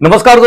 नमस्कार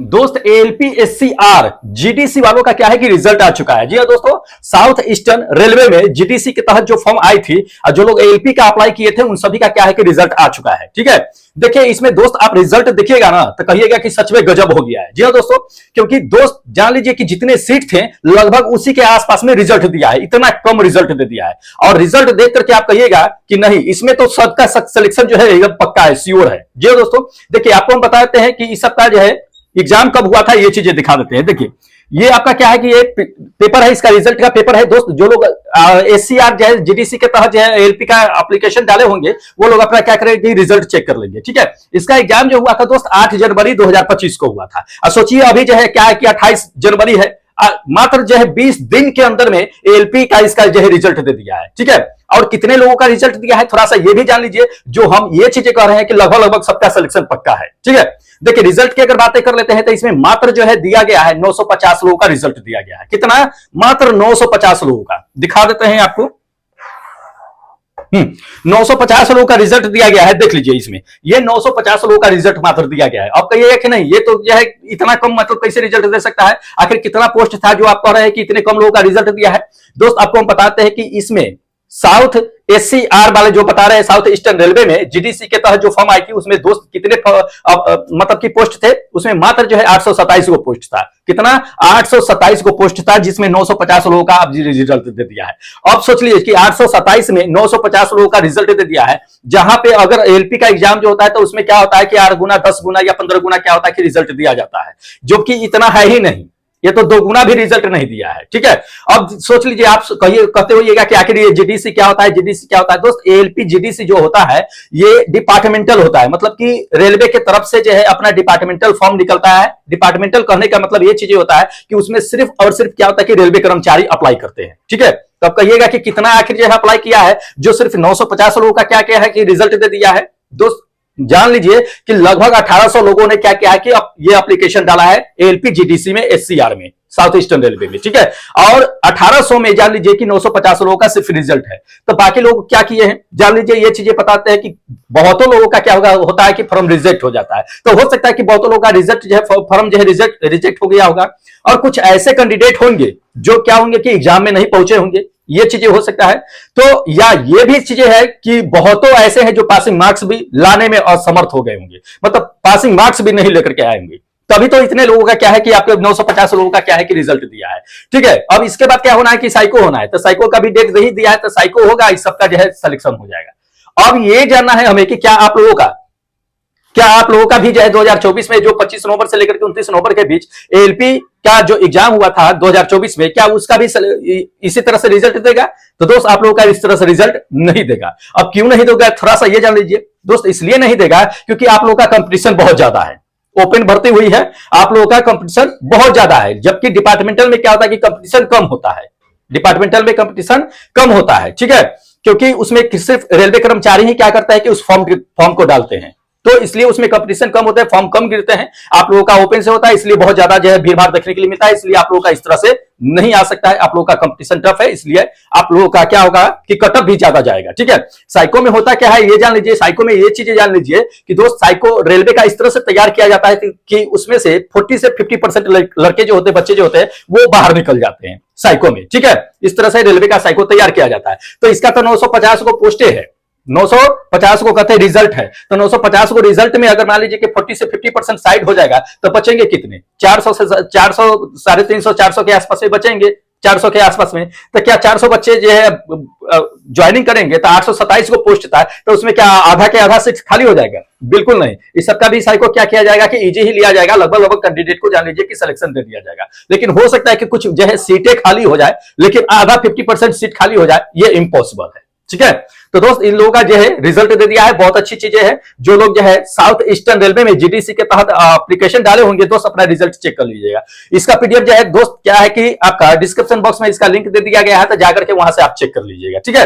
दोस्त ALP-SCR GDC वालों का क्या है कि रिजल्ट आ चुका है। जी हाँ दोस्तों, साउथ ईस्टर्न रेलवे में जीडीसी के तहत जो फॉर्म आई थी और जो लोग एएलपी का अप्लाई किए थे उन सभी का क्या है कि रिजल्ट आ चुका है। ठीक है, देखिए इसमें दोस्त आप रिजल्ट देखिएगा ना तो कहिएगा कि सच में गजब हो गया है। जी हाँ दोस्तों, क्योंकि दोस्त जान लीजिए कि जितने सीट थे लगभग उसी के आसपास में रिजल्ट दिया है, इतना कम रिजल्ट दे दिया है। और रिजल्ट देख करके आप कहिएगा कि नहीं इसमें तो सबका सिलेक्शन जो है एकदम पक्का है, श्योर है। जी हाँ दोस्तों, देखिए आपको हम बताते हैं कि इस सप्ताह जो है एग्जाम कब हुआ था ये चीजें दिखा देते हैं। देखिए ये आपका क्या है कि ये पेपर है, इसका रिजल्ट का पेपर है दोस्त। जो लोग एससीआर जो है जीडीसी के तहत जो है एएलपी का एप्लीकेशन डाले होंगे वो लोग अपना क्या करेंगे, रिजल्ट चेक कर लेंगे। ठीक है, इसका एग्जाम जो हुआ था दोस्त 8 जनवरी 2025 को हुआ था। और सोचिए अभी जो है क्या है कि 28 जनवरी है, मात्र जो है 20 दिन के अंदर में एएलपी का इसका जो है रिजल्ट दे दिया है। ठीक है, और कितने लोगों का रिजल्ट दिया है थोड़ा सा ये भी जान लीजिए। जो हम ये चीजें कह रहे हैं कि लगभग सबका सिलेक्शन पक्का है। ठीक है, देखिए रिजल्ट की अगर बातें कर लेते हैं तो इसमें मात्र जो है दिया गया है 950 लोगों का रिजल्ट दिया गया है। कितना? मात्र 950 लोगों का। दिखा देते हैं आपको। 950 लोगों का रिजल्ट दिया गया है। देख लीजिए इसमें ये 950 लोगों का रिजल्ट मात्र दिया गया है। अब कहिएगा कि नहीं ये तो जो है इतना कम, मतलब कैसे रिजल्ट दे सकता है? आखिर कितना पोस्ट था जो आप कह रहे हैं कि इतने कम लोगों का रिजल्ट दिया है? दोस्त आपको हम बताते हैं कि इसमें साउथ एससीआर वाले जो बता रहे हैं, साउथ ईस्टर्न रेलवे में जीडीसी के तहत जो फॉर्म आई थी उसमें दोस्त कितने मतलब की पोस्ट थे? उसमें मात्र जो है 827 को पोस्ट था। कितना? 827 को पोस्ट था, जिसमें 950 लोगों का रिजल्ट दे दिया है। अब सोच लीजिए कि 827 में 950 लोगों का रिजल्ट दे दिया है, जहां पे अगर एएलपी का एग्जाम जो होता है तो उसमें क्या होता है कि 8 गुना 10 गुना या 15 गुना क्या होता है कि रिजल्ट दिया जाता है, जो कि इतना है ही नहीं। ये तो 2 गुना भी रिजल्ट नहीं दिया है। ठीक है, अब सोच लीजिए आप कहते होइएगा कि आखिर ये जीडीसी क्या होता है, जीडीसी क्या होता है? दोस्त एएलपी जीडीसी जो होता है ये डिपार्टमेंटल होता है, मतलब कि रेलवे के तरफ से जो है अपना डिपार्टमेंटल फॉर्म निकलता है। डिपार्टमेंटल कहने का मतलब ये चीजें होता है कि उसमें सिर्फ और सिर्फ क्या होता है कि रेलवे कर्मचारी अप्लाई करते हैं। ठीक है, तो अब कहिएगा कि कितना आखिर जो है अप्लाई किया है, जो सिर्फ 950 लोगों का क्या क्या है कि रिजल्ट दे दिया है। दोस्त जान लीजिए कि लगभग 1800 लोगों ने क्या किया है कि ये एप्लीकेशन डाला है एएलपी जीडीसी में, एससीआर में, साउथ ईस्टर्न रेलवे में। ठीक है, और 1800 में जान लीजिए कि 950 लोगों का सिर्फ रिजल्ट है। तो बाकी लोग क्या किए हैं जान लीजिए। ये चीजें बताते हैं कि बहुतों लोगों का क्या होता है कि फॉर्म रिजेक्ट हो जाता है। तो हो सकता है कि बहुतों लोगों का रिजल्ट जो है फॉर्म जो है रिजेक्ट हो गया होगा, और कुछ ऐसे कैंडिडेट होंगे जो क्या होंगे कि एग्जाम में नहीं पहुंचे होंगे। ये चीजें हो सकता है। तो या ये भी चीजें है कि बहुतों ऐसे हैं जो पासिंग मार्क्स भी लाने में असमर्थ हो गए होंगे, मतलब पासिंग मार्क्स भी नहीं लेकर के आए होंगे। तभी तो इतने लोगों का क्या है कि आपके 950 लोगों का क्या है कि रिजल्ट दिया है। ठीक है, अब इसके बाद क्या होना है कि साइको होना है, तो साइको का भी डेट नहीं दिया है, तो साइको होगा, इस सबका जो है सिलेक्शन हो जाएगा। अब ये जानना है हमें कि क्या आप लोगों का भी जो है 2024 में जो 25 नवंबर से लेकर के 29 नवंबर के बीच एएलपी का जो एग्जाम हुआ था 2024 में, क्या उसका भी इसी तरह से रिजल्ट देगा? तो दोस्त आप लोगों का इस तरह से रिजल्ट नहीं देगा। अब क्यों नहीं देगा थोड़ा सा ये जान लीजिए दोस्त। इसलिए नहीं देगा क्योंकि आप लोगों का कंपटीशन बहुत ज्यादा है, ओपन भर्ती हुई है, आप लोगों का कंपटीशन बहुत ज्यादा है। जबकि डिपार्टमेंटल में क्या होता है कि कंपटीशन कम होता है, डिपार्टमेंटल में कंपटीशन कम होता है। ठीक है, क्योंकि उसमें सिर्फ रेलवे कर्मचारी ही क्या करता है कि उस फॉर्म को डालते हैं, तो इसलिए उसमें कंपटीशन कम होता है, फॉर्म कम गिरते हैं। आप लोगों का ओपन से होता है, इसलिए बहुत ज्यादा जो है भीड़ भाड़ देखने के लिए मिलता है, इसलिए आप लोगों का इस तरह से नहीं आ सकता है। आप लोगों का कंपटीशन टफ है, इसलिए आप लोगों का क्या होगा कि कटअप भी ज्यादा जाएगा। ठीक है, साइको में होता क्या है ये जान लीजिए। साइको में ये चीजें जान लीजिए कि दोस्त साइको रेलवे का इस तरह से तैयार किया जाता है कि उसमें से 40 से 50% लड़के जो होते हैं, बच्चे जो होते हैं, वो बाहर निकल जाते हैं साइको में। ठीक है, इस तरह से रेलवे का साइको तैयार किया जाता है। तो इसका तो 950 को पोस्टे है, 950 को कहते हैं रिजल्ट है। तो 950 को रिजल्ट में अगर मान लीजिए कि 40 से 50% साइड हो जाएगा तो बचेंगे कितने? 400 से 400, 350, 400 के आसपास में बचेंगे, 400 के आसपास में। तो क्या 400 बच्चे जो है ज्वाइनिंग करेंगे? तो 827 को पोस्ट था, तो उसमें क्या आधा के आधा सीट खाली हो जाएगा? बिल्कुल नहीं। इस सबका भी साइको क्या किया जाएगा कि इजी ही लिया जाएगा, लगभग कैंडिडेट को जान लीजिए कि सिलेक्शन दे दिया जाएगा। लेकिन हो सकता है कि कुछ जो है सीटें खाली हो जाए, लेकिन आधा 50% सीट खाली हो जाए, ये इम्पॉसिबल है। ठीक है, तो दोस्त इन लोगों का जो है रिजल्ट दे दिया है, बहुत अच्छी चीजें हैं। जो लोग जो है साउथ ईस्टर्न रेलवे में जीडीसी के तहत एप्लीकेशन डाले होंगे दोस्त अपना रिजल्ट चेक कर लीजिएगा। इसका पीडीएफ जो है दोस्त क्या है कि आपका डिस्क्रिप्शन बॉक्स में इसका लिंक दे दिया गया है, तो जाकर के वहां से आप चेक कर लीजिएगा। ठीक है,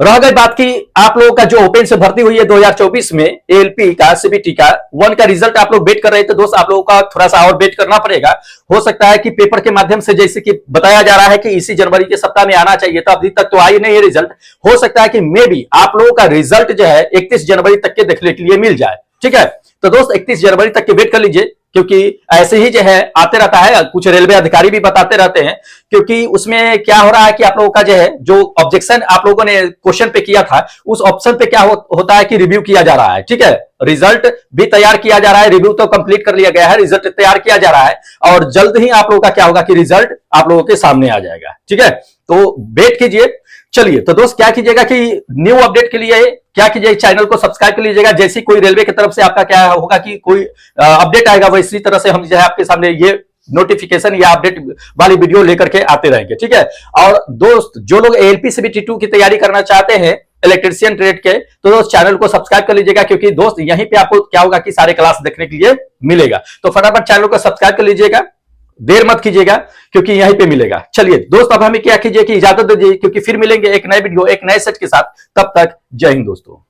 रह गई बात की आप लोगों का जो ओपन से भर्ती हुई है 2024 में एएलपी का, सीबीटी का 1 का रिजल्ट आप लोग वेट कर रहे थे दोस्त, आप लोगों का थोड़ा सा और वेट करना पड़ेगा। हो सकता है कि पेपर के माध्यम से, जैसे कि बताया जा रहा है कि इसी जनवरी के सप्ताह में आना चाहिए, तो अभी तक तो आई नहीं है रिजल्ट। हो सकता है कि मे बी आप लोगों का रिजल्ट जो है 31 जनवरी तक के देखने के लिए मिल जाए। ठीक है। तो दोस्त 31 जनवरी तक के वेट कर लीजिए, क्योंकि ऐसे ही जो है आते रहता है, कुछ रेलवे अधिकारी भी बताते रहते हैं, क्योंकि उसमें क्या हो रहा है कि आप लोगों का जो है, जो ऑब्जेक्शन आप लोगों ने क्वेश्चन पे किया था, उस ऑप्शन पे क्या होता है कि रिव्यू किया जा रहा है, ठीक है। रिजल्ट भी तैयार किया जा रहा है, रिव्यू तो कंप्लीट कर लिया गया है, रिजल्ट तैयार किया जा रहा है, और जल्द ही आप लोगों का क्या होगा कि रिजल्ट आप लोगों के सामने आ जाएगा, ठीक है। तो वेट कीजिए। चलिए, तो दोस्त क्या कीजिएगा कि न्यू अपडेट के लिए क्या कीजिए, चैनल को सब्सक्राइब कर लीजिएगा। जैसी कोई रेलवे की तरफ से आपका क्या होगा कि कोई अपडेट आएगा, वो इसी तरह से हम जो है आपके सामने ये नोटिफिकेशन या अपडेट वाली वीडियो लेकर के आते रहेंगे, ठीक है। और दोस्त जो लोग एएलपी CBT2 की तैयारी करना चाहते हैं इलेक्ट्रीशियन ट्रेड के, तो दोस्त चैनल को सब्सक्राइब कर लीजिएगा, क्योंकि दोस्त यहीं पे आपको क्या होगा कि सारे क्लास देखने के लिए मिलेगा। तो फटाफट चैनल को सब्सक्राइब कर लीजिएगा, देर मत कीजिएगा, क्योंकि यहीं पे मिलेगा। चलिए दोस्त, अब हमें क्या कीजिए कि इजाजत दीजिए, क्योंकि फिर मिलेंगे एक नए वीडियो एक नए सेट के साथ। तब तक जय हिंद दोस्तों।